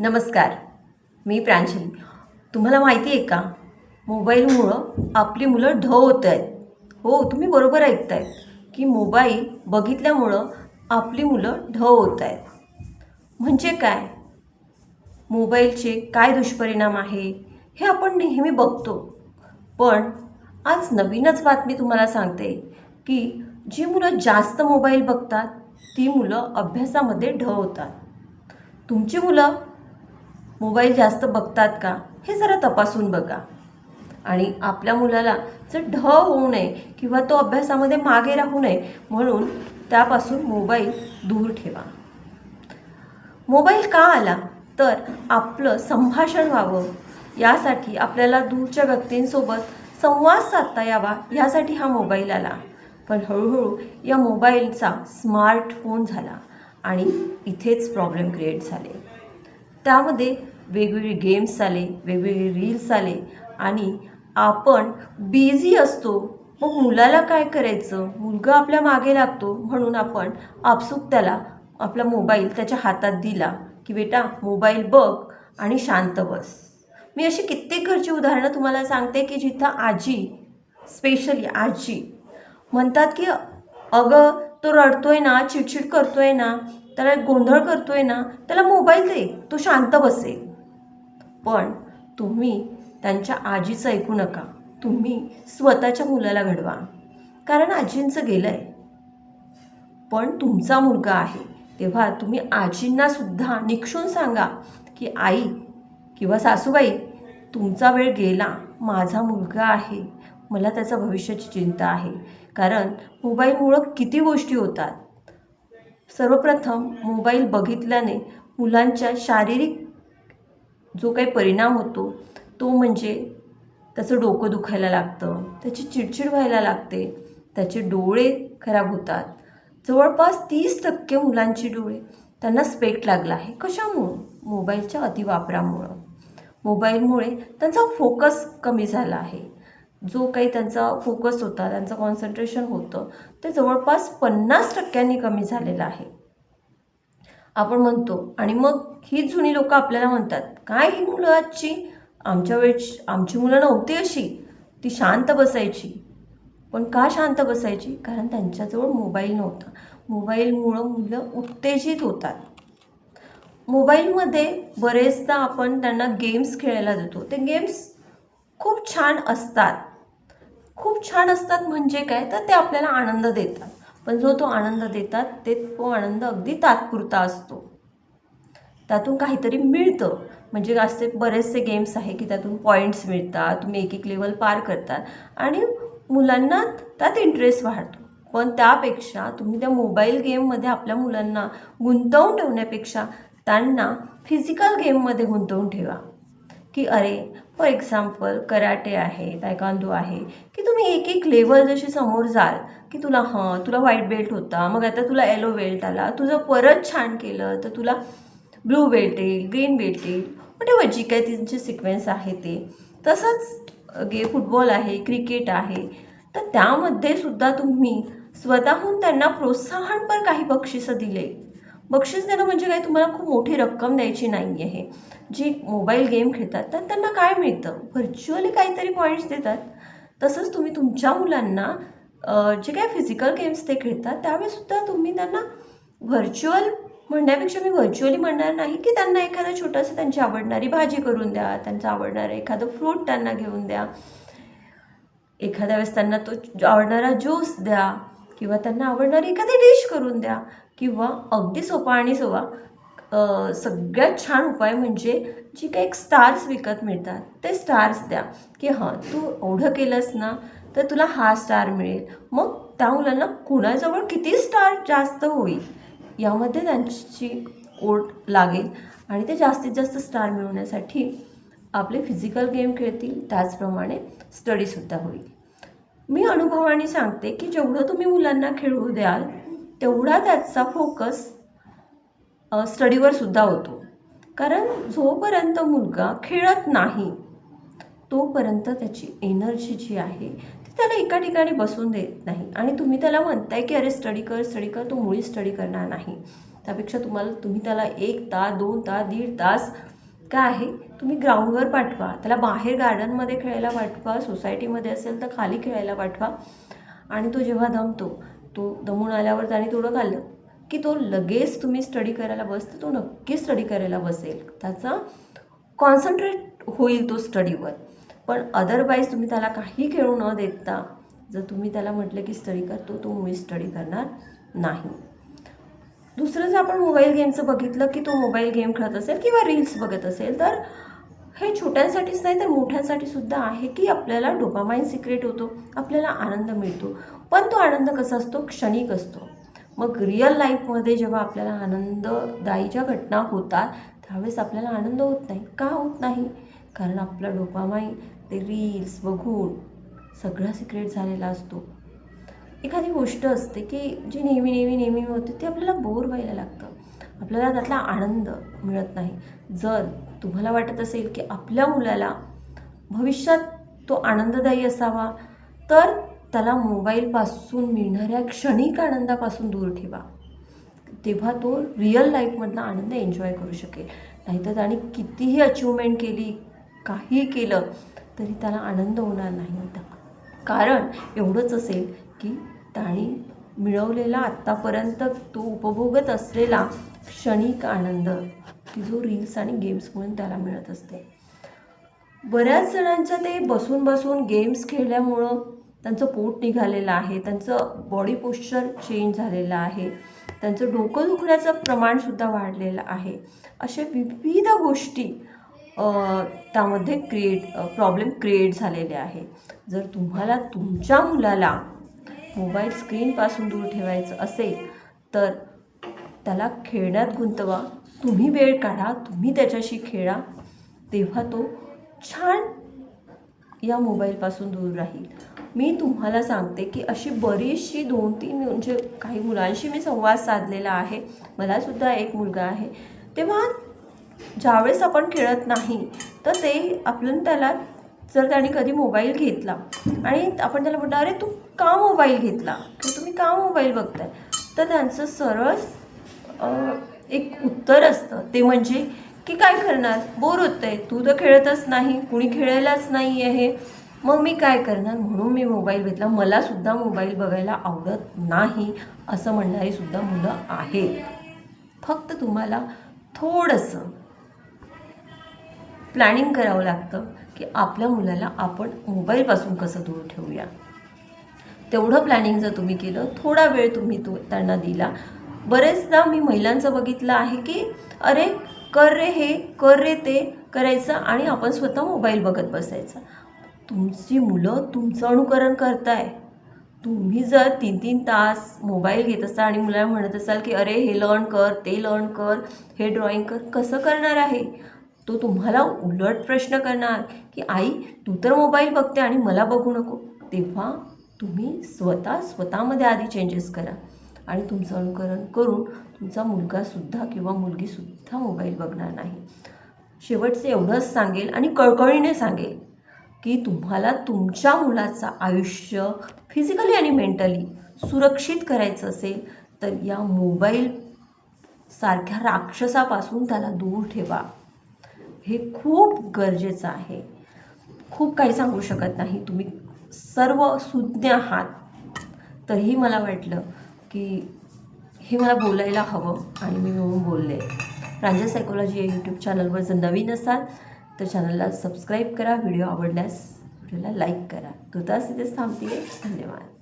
नमस्कार, मी प्रांजली. तुम्हाला माहिती आहे का, मोबाईलमुळं आपली मुलं ढ होत आहेत. हो, तुम्ही बरोबर ऐकताय की मोबाईल बघितल्यामुळं आपली मुलं ढ होत आहेत. म्हणजे काय, मोबाईलचे काय दुष्परिणाम आहे हे आपण नेहमी बघतो. पण आज नवीनच बातमी तुम्हाला सांगते की जी मुलं जास्त मोबाईल बघतात ती मुलं अभ्यासामध्ये ढ होतात. तुमची मुलं मोबाईल जास्त बघतात का हे जरा तपासून बघा. आणि आपल्या मुलाला जर ढ होऊ नये किंवा तो अभ्यासामध्ये मागे राहू नये म्हणून त्यापासून मोबाईल दूर ठेवा. मोबाईल का आला तर आपलं संभाषण व्हावं, यासाठी आपल्याला दूरच्या व्यक्तींसोबत संवाद साधता यावा यासाठी हा मोबाईल आला. पण हळूहळू या मोबाईलचा स्मार्टफोन झाला आणि इथेच प्रॉब्लेम क्रिएट झाले. त्यामध्ये वेगवेगळे गेम्स आले, वेगवेगळे रील्स आले आणि आपण बिझी असतो. मग मुलाला काय करायचं, मुलगा आपल्या मागे लागतो म्हणून आपण आपसूक त्याला आपला मोबाईल त्याच्या हातात दिला की बेटा मोबाईल बघ आणि शांत बस. मी अशी कित्येक घरची उदाहरणं तुम्हाला सांगते की जिथं आजी, स्पेशली आजी म्हणतात की अगं तो रडतोय ना, चिडचिड करतोय ना, त्याला गोंधळ करतोय ना, त्याला मोबाईल दे, तो शांत बसेल. पण तुम्ही त्यांच्या आजीचं ऐकू नका, तुम्ही स्वतःच्या मुलाला घडवा. कारण आजींचं गेलं आहे, पण तुमचा मुलगा आहे. तेव्हा तुम्ही आजींनासुद्धा निक्षून सांगा की आई किंवा सासूबाई, तुमचा वेळ गेला, माझा मुलगा आहे, मला त्याचा भविष्याची चिंता आहे. कारण मोबाईलमुळं किती गोष्टी होतात. सर्वप्रथम मोबाईल बघितल्याने मुलांच्या शारीरिक जो काही परिणाम होतो तो म्हणजे त्याचं डोकं दुखायला लागतं, त्याची चिडचिड व्हायला लागते, त्याचे डोळे खराब होतात. जवळपास 30% मुलांची डोळे त्यांना स्पेक्ट लागला आहे. कशामुळं? मोबाईलच्या अतिवापरामुळं. मोबाईलमुळे त्यांचा फोकस कमी झाला आहे. जो काही त्यांचा फोकस होता, त्यांचं कॉन्सन्ट्रेशन होतं, ते जवळपास 50% कमी झालेलं आहे. आपण म्हणतो आणि मग ही जुनी लोकं आपल्याला म्हणतात, काय ही मुलं आजची, आमच्या वेळची आमची मुलं नव्हती अशी, ती शांत बसायची. पण का शांत बसायची? कारण त्यांच्याजवळ मोबाईल नव्हता. मोबाईलमुळं मुलं उत्तेजित होतात. मोबाईलमध्ये बरेचदा आपण त्यांना गेम्स खेळायला देतो. ते गेम्स खूप छान असतात. खूप छान असतात म्हणजे काय, तर ते आपल्याला आनंद देतात. पण जो तो आनंद देतात तो आनंद अगदी तात्पुरता असतो. त्यातून काहीतरी मिळतं. म्हणजे असे बरेचसे गेम्स आहे की त्यातून पॉईंट्स मिळतात, तुम्ही एक लेवल पार करतात आणि मुलांना त्यात इंटरेस्ट वाढतो. पण त्यापेक्षा तुम्ही त्या मोबाईल गेममध्ये आपल्या मुलांना गुंतवून ठेवण्यापेक्षा त्यांना फिजिकल गेममध्ये गुंतवून ठेवा. की अरे, फॉर एक्झाम्पल कराटे आहे, तायक्वांदो आहे, की तुम्ही एक लेवल जशी समोर जाल की तुला व्हाईट बेल्ट होता, मग आता तुला येलो बेल्ट आला, तुझं परत छान केलं तर तुला ब्लू बेल्ट येईल, ग्रीन बेल्ट येईल, म्हणजे जी काय त्यांची सिक्वेन्स आहे ते. तसंच फुटबॉल आहे, क्रिकेट आहे, तर त्यामध्ये सुद्धा तुम्ही स्वतःहून त्यांना प्रोत्साहनपर काही बक्षिसं दिले. बक्षीस देणं म्हणजे काय, तुम्हाला खूप मोठी रक्कम द्यायची नाही आहे. जी मोबाईल गेम खेळतात तर त्यांना काय मिळतं, व्हर्च्युअली काहीतरी पॉईंट्स देतात. तसंच तुम्ही तुमच्या मुलांना जे काय फिजिकल गेम्स ते खेळतात त्यावेळेसुद्धा तुम्ही त्यांना व्हर्च्युअल म्हणण्यापेक्षा, मी व्हर्च्युअली म्हणणार नाही की त्यांना एखादं छोटंसं त्यांची आवडणारी भाजी करून द्या, त्यांचं आवडणारं एखादं फ्रूट त्यांना घेऊन द्या, एखाद्या वेळेस त्यांना तो आवडणारा ज्यूस द्या किंवा त्यांना आवडणारी एखादी डिश करून द्या. किंवा अगदी सोपा आणि सगळ्यात छान उपाय म्हणजे जी काही एक स्टार्स विकत मिळतात ते स्टार्स द्या की तू एवढं केलंस ना तर तुला हा स्टार मिळेल. मग त्या मुलांना कुणाजवळ किती स्टार जास्त होईल यामध्ये त्यांची ओढ लागेल आणि ते जास्तीत जास्त स्टार मिळवण्यासाठी आपले फिजिकल गेम खेळतील, त्याचप्रमाणे स्टडीसुद्धा होईल. मी अनुभवाने सांगते की जेवढं तुम्ही मुलांना खेळू द्याल तेवढा त्याचा फोकस स्टडीवर सुद्धा होतो. कारण जोपर्यंत मुलगा खेळत नाही तोपर्यंत त्याची एनर्जी जी आहे ती त्याला एका ठिकाणी बसून देत नाही. आणि तुम्ही त्याला म्हणताय की अरे स्टडी कर, तो मुळीच स्टडी करणार नाही. त्यापेक्षा तुम्ही त्याला 1 तास, 2 तास, 1.5 तास काय आहे, तुम्ही ग्राउंडवर पाठवा, त्याला बाहेर गार्डनमध्ये खेळायला पाठवा, सोसायटीमध्ये असेल तर खाली खेळायला पाठवा. आणि तो जेव्हा दमतो, तो दमून आल्यावर त्याने थोडं खाल्लं की तो लगेच तुम्ही स्टडी करायला बसतो, तो नक्की स्टडी करायला बसेल, त्याचा कॉन्सन्ट्रेट होईल तो स्टडीवर. पण अदरवाईज तुम्ही त्याला काही खेळू न देता जर तुम्ही त्याला म्हटलं की स्टडी करतो, तो मुळी स्टडी करणार नाही. दुसरं जर आपण मोबाईल गेमचं बघितलं की तो मोबाईल गेम खेळत असेल किंवा रील्स बघत असेल, तर हे छोट्यांसाठीच नाही तर मोठ्यांसाठी सुद्धा आहे की आपल्याला डोपामाइन सिक्रेट होतो, आपल्याला आनंद मिळतो. पण तो आनंद कसा असतो, क्षणिक असतो. मग रिअल लाईफमध्ये जेव्हा आपल्याला आनंददायी ज्या घटना होतात त्यावेळेस आपल्याला आनंद होत नाही. का होत नाही? कारण आपला डोपामाइन ते रील्स बघून सगळा सिक्रेट झालेला असतो. एखादी गोष्ट असते की जी नेहमी नेहमी नेहमी होते ते आपल्याला बोर व्हायला लागतं, आपल्याला त्यातला आनंद मिळत नाही. जर तुम्हाला वाटत असेल की आपल्या मुलाला भविष्यात तो आनंददायी असावा, तर त्याला मोबाईलपासून मिळणाऱ्या क्षणिक आनंदापासून दूर ठेवा. तेव्हा तो रिअल लाईफमधला आनंद एन्जॉय करू शकेल. नाहीतर त्याने कितीही अचिव्हमेंट केली, काहीही केलं तरी त्याला आनंद होणार नाही. कारण एवढंच असेल की त्याने मिळवलेला आत्तापर्यंत तो उपभोगत असलेला क्षणिक आनंद की जो रील्स आणि गेम्समुळे त्याला मिळत असते. बऱ्याच जणांच्या ते बसून बसून गेम्स खेळल्यामुळं त्यांचं पोट निघालेलं आहे, त्यांचं बॉडी पोश्चर चेंज झालेलं आहे, त्यांचं डोकं दुखण्याचं प्रमाणसुद्धा वाढलेलं आहे. अशा विविध गोष्टी त्यामध्ये प्रॉब्लेम क्रिएट झालेले आहे. जर तुम्हाला तुमच्या मुलाला मोबाईल स्क्रीनपासून दूर ठेवायचं असेल तर त्याला खेळण्यात गुंतवा, तुम्ही वेळ काढा, तुम्ही त्याच्याशी खेळा, तेव्हा तो छान या मोबाईलपासून दूर राहील. मी तुम्हाला सांगते की अशी बरीचशी 2-3 म्हणजे काही मुलांशी मी संवाद साधलेला आहे, मलासुद्धा एक मुलगा आहे. तेव्हा ज्यावेळेस आपण खेळत नाही तर ते आपण त्याला जर त्याने कधी मोबाईल घेतला आणि आपण त्याला म्हटलं अरे तू का मोबाईल घेतला किंवा तुम्ही का मोबाईल बघताय, तर त्यांचं सरळ एक उत्तर असतं ते म्हणजे की काय करणार, बोर होतं आहे, तू तर खेळतच नाही, कुणी खेळायलाच नाही आहे, मग मी काय करणार, म्हणून मी मोबाईल घेतला, मलासुद्धा मोबाईल बघायला आवडत नाही असं म्हणणारी सुद्धा मुलं आहेत. फक्त तुम्हाला थोडंसं प्लॅनिंग करावं लागतं की आपल्या मुलाला आपण मोबाईलपासून कसं दूर ठेवूया. तेवढं प्लॅनिंग जर तुम्ही केलं, थोडा वेळ तुम्ही त्यांना दिला. बरेचदा मी महिलांचं बघितलं आहे की अरे कर रे हे, कर रे ते करायचं आणि आपण स्वतः मोबाईल बघत बसायचा. तुमची मुलं तुमचं अनुकरण करताय. तुम्ही जर 3-3 तास मोबाईल घेत असाल आणि मुलाला म्हणत असाल की अरे हे लर्न कर, ते लर्न कर, हे ड्रॉइंग कर, कसं करणार आहे तो? तुम्हाला उलट प्रश्न करणार की आई तू तर मोबाईल बघते आणि मला बघू नको. तेव्हा तुम्ही स्वतःमध्ये आधी चेंजेस करा आणि तुमचं अनुकरण करून तुमचा मुलगासुद्धा किंवा मुलगीसुद्धा मोबाईल बघणार नाही. शेवटचं एवढंच सांगेल आणि कळकळीने सांगेल की तुम्हाला तुमच्या मुलाचं आयुष्य फिजिकली आणि मेंटली सुरक्षित करायचं असेल तर या मोबाईल सारख्या राक्षसापासून त्याला दूर ठेवा. हे खूप गरजेचं आहे. खूप काही सांगू शकत नाही, तुम्ही सर्व सुज्ञ आहात, तरीही मला वाटलं की हे मला बोलायला हवं आणि मी म्हणून बोलले. प्रांजल सायकोलॉजी या यूट्यूब चॅनलवर जर नवीन असाल तर चॅनलला सबस्क्राईब करा, व्हिडिओ आवडल्यास व्हिडिओला लाईक करा. तुर्तास इथेच थांबते. धन्यवाद.